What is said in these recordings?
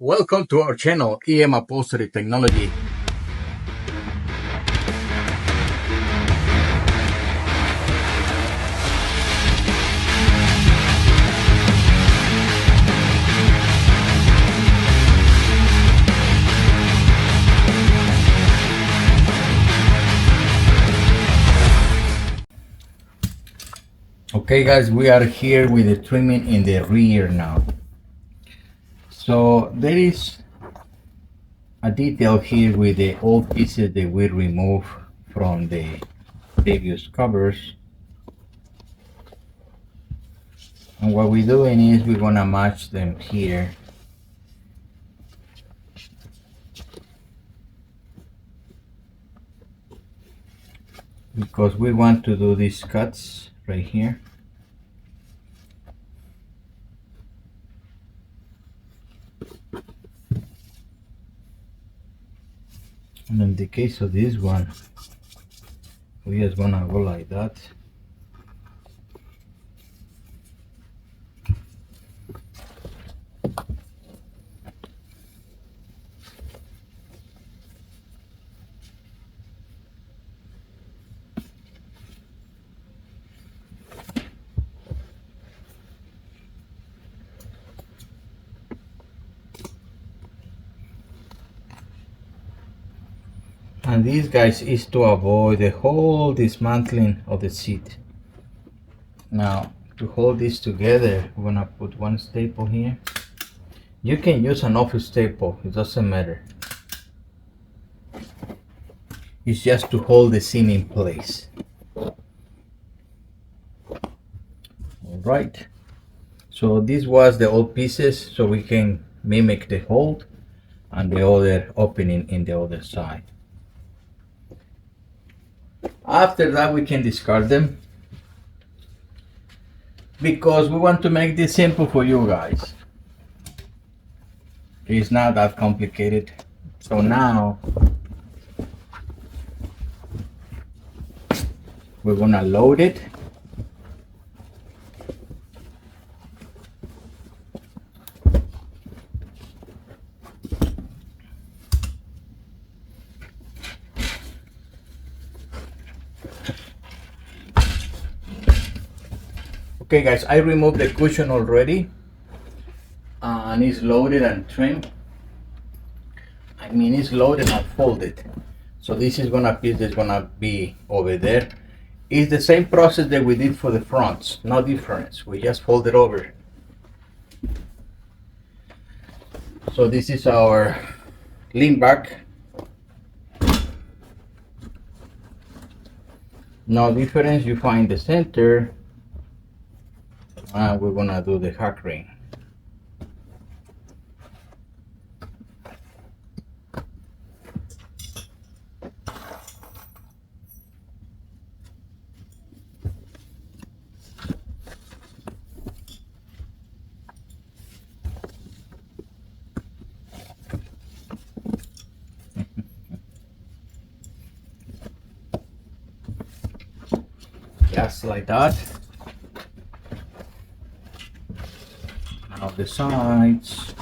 Welcome to our channel, EM Upholstery Technology. Okay guys, we are here with the trimming in the rear now. So there is a detail here with the old pieces that we removed from the previous covers. And what we're doing is we're gonna match them here. Because we want to do these cuts right here. And in the case of this one, we just gonna go like that. And these guys is to avoid the whole dismantling of the seat. Now to hold this together, we're gonna put one staple here. You can use an office staple, it doesn't matter. It's just to hold the seam in place. Alright, so this was the old pieces, so we can mimic the hold and the other opening in the other side. After that we can discard them because we want to make this simple for you guys. It's not that complicated. So now we're gonna load it. Okay guys, I removed the cushion already and it's loaded and trimmed. I mean, it's loaded and folded. So this is gonna piece that's gonna be over there. It's the same process that we did for the fronts, no difference. We just fold it over. So this is our lean back. No difference, you find the center. And we're gonna do the hack ring. Just like that. Now the sides.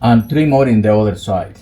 And 3 more in the other side.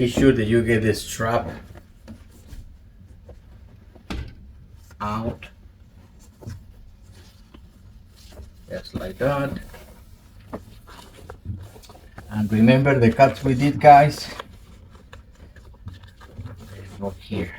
be sure that you get the strap out, just like that. And remember the cuts we did, guys. Let's go here.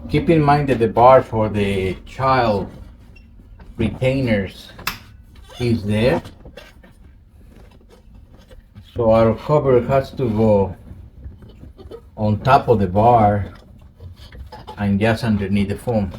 Keep in mind that the bar for the child retainers is there. So our cover has to go on top of the bar and just underneath the foam.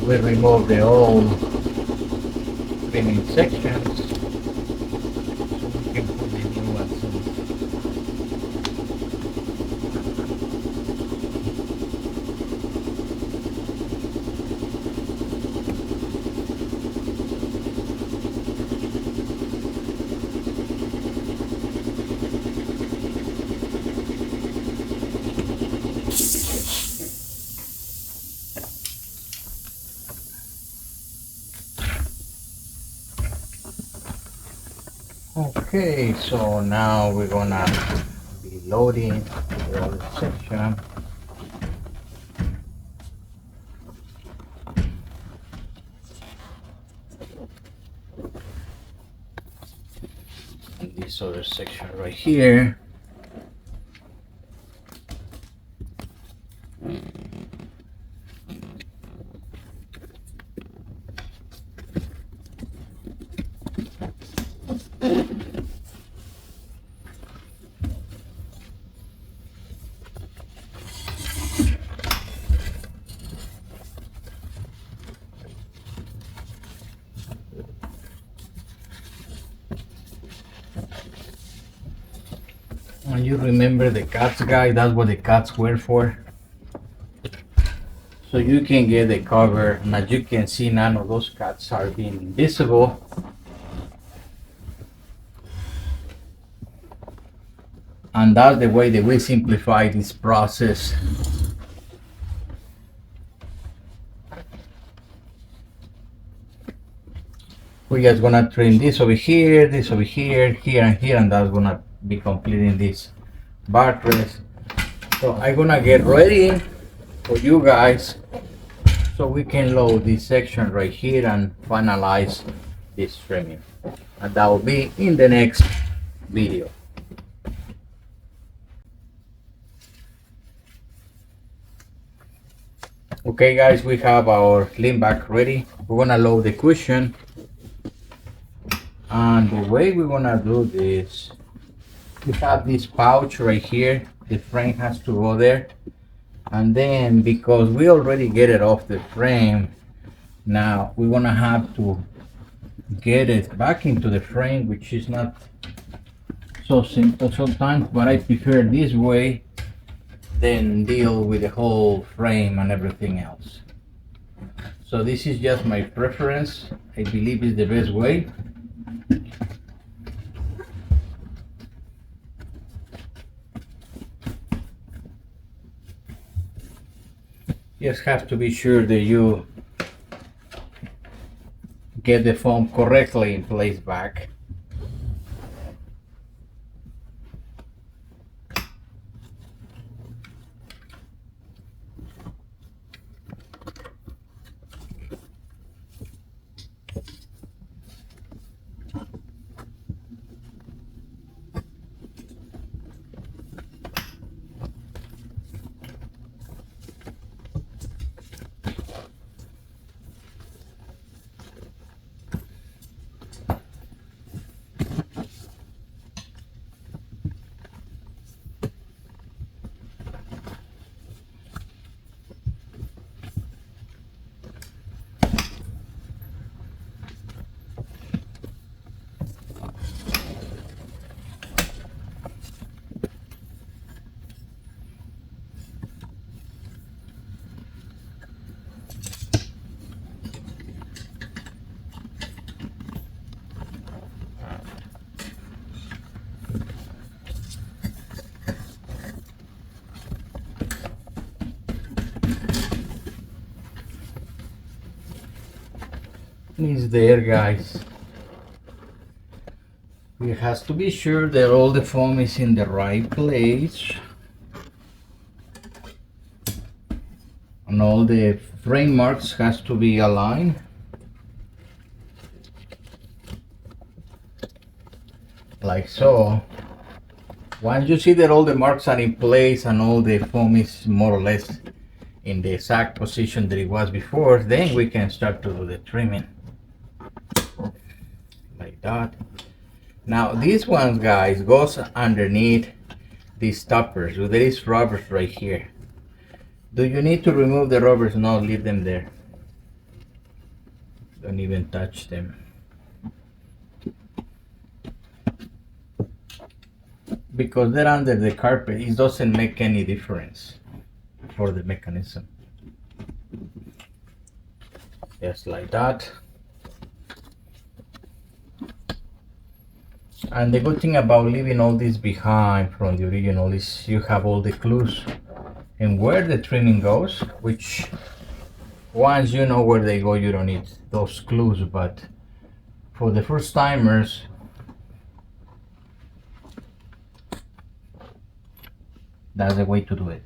We remove the old trimming sections so we can put the new ones in. Okay, so now we're gonna be loading the other section. And this other section right here. And you remember the cuts, guys, that's what the cuts were for. So you can get the cover, and as you can see, none of those cuts are being visible. And that's the way that we simplify this process. We're just gonna trim this over here, here and here, and that's gonna be completing this bar press. So I'm gonna get ready for you guys so we can load this section right here and finalize this trimming. And that will be in the next video. Okay guys, we have our lean back ready. We're gonna load the cushion. And the way we're gonna do this, we have this pouch right here. The frame has to go there. And then because we already get it off the frame, now we're gonna have to get it back into the frame, which is not so simple sometimes, but I prefer this way than deal with the whole frame and everything else. So this is just my preference. I believe it's the best way. Just have to be sure that you get the foam correctly in place back. Is there, guys. We have to be sure that all the foam is in the right place and all the frame marks has to be aligned. Like so. Once you see that all the marks are in place and all the foam is more or less in the exact position that it was before, then we can start to do the trimming. Like that. Now these ones, guys, goes underneath these stoppers. So there is rubbers right here. Do you need to remove the rubbers? No, leave them there. Don't even touch them. Because they're under the carpet, it doesn't make any difference for the mechanism. Just like that. And the good thing about leaving all this behind from the original is you have all the clues and where the trimming goes, which once you know where they go, you don't need those clues. But for the first timers, that's the way to do it.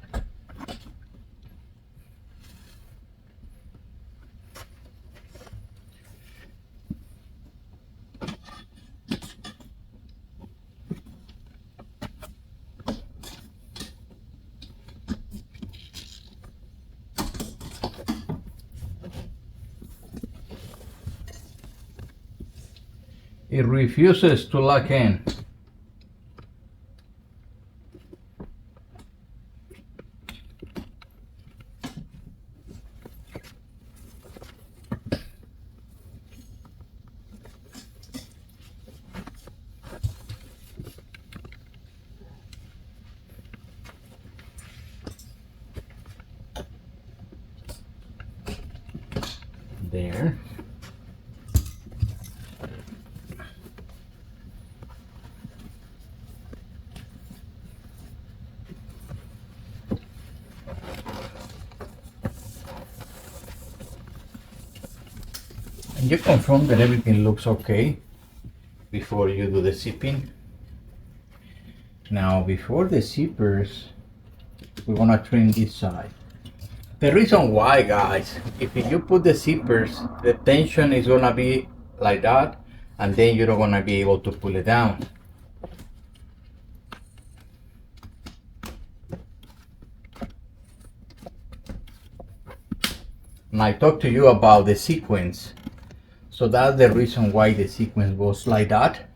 It refuses to lock in. There. And you confirm that everything looks okay before you do the zipping. Now before the zippers, we want to trim this side. The reason why, guys, if you put the zippers, the tension is gonna be like that, and then you're not gonna be able to pull it down. And I talked to you about the sequence. So that's the reason why the sequence goes like that.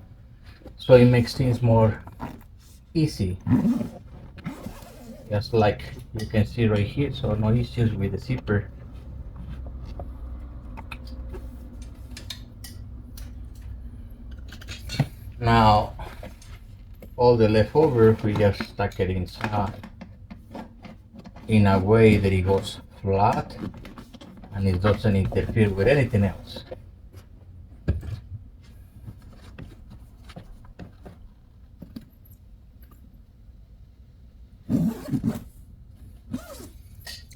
So it makes things more easy. Just like you can see right here, so no issues with the zipper. Now all the leftover, we just stuck it inside in a way that it goes flat and it doesn't interfere with anything else.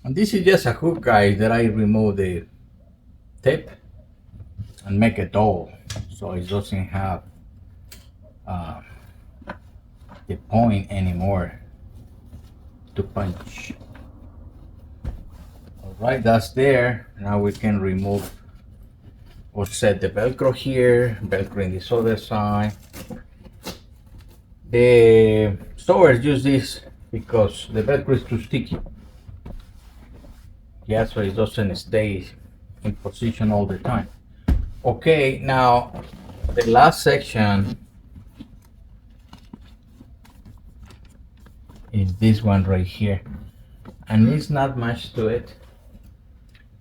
And this is just a hook, guys, that I remove the tip and make it dull, so it doesn't have the point anymore to punch. All right, that's there. Now we can remove or set the Velcro here, Velcro in this other side. The stores use this because the Velcro is too sticky. Yeah, so it doesn't stay in position all the time. Okay, now the last section is this one right here, and it's not much to it.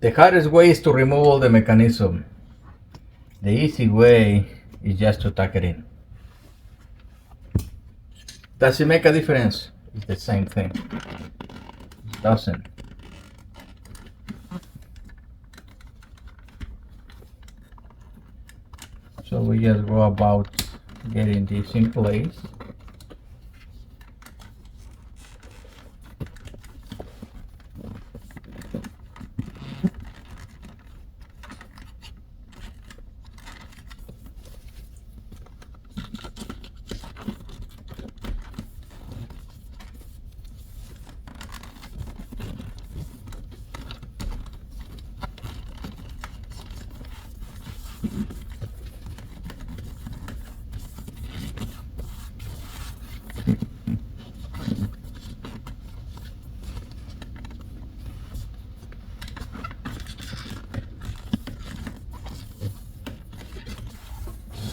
The hardest way is to remove all the mechanism. The easy way is just to tuck it in. Does it make a difference? It's the same thing. It doesn't. So we just go about getting this in place.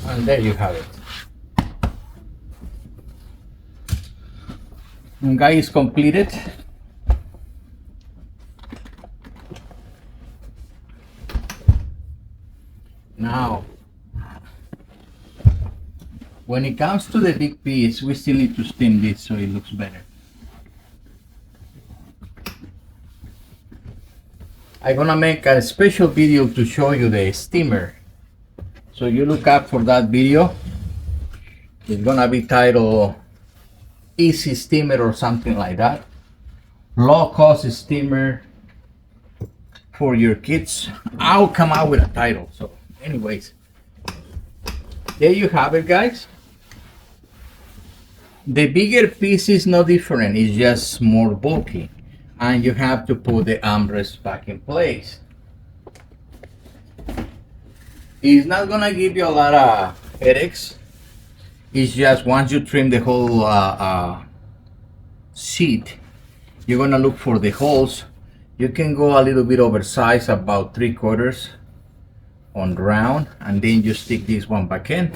And there you have it. And guy is completed. Now, when it comes to the big piece, we still need to steam this so it looks better. I'm gonna make a special video to show you the steamer. So you look up for that video. It's gonna be titled Easy Steamer or something like that. Low cost steamer for your kids. I'll come out with a title. So anyways, there you have it, guys. The bigger piece is no different, it's just more bulky, and you have to put the armrest back in place. It's not gonna give you a lot of headaches. It's just once you trim the whole seat, you're gonna look for the holes. You can go a little bit oversized, about 3/4 on round, and then you stick this one back in,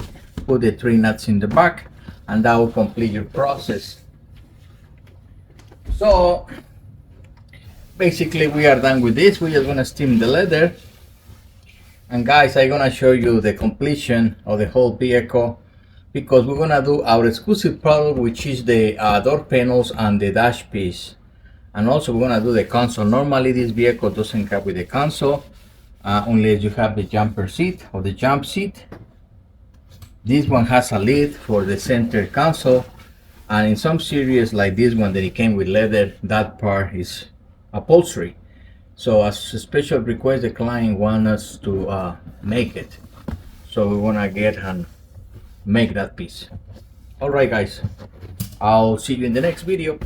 put the 3 nuts in the back, and that will complete your process. So basically we are done with this. We're just gonna steam the leather. And guys, I'm gonna show you the completion of the whole vehicle, because we're gonna do our exclusive product, which is the door panels and the dash piece. And also we're gonna do the console. Normally this vehicle doesn't come with the console, unless you have the jumper seat or the jump seat. This one has a lid for the center console, and in some series like this one that it came with leather, that part is upholstery. So as a special request, the client wants us to make it. So we want to get and make that piece. All right, guys, I'll see you in the next video.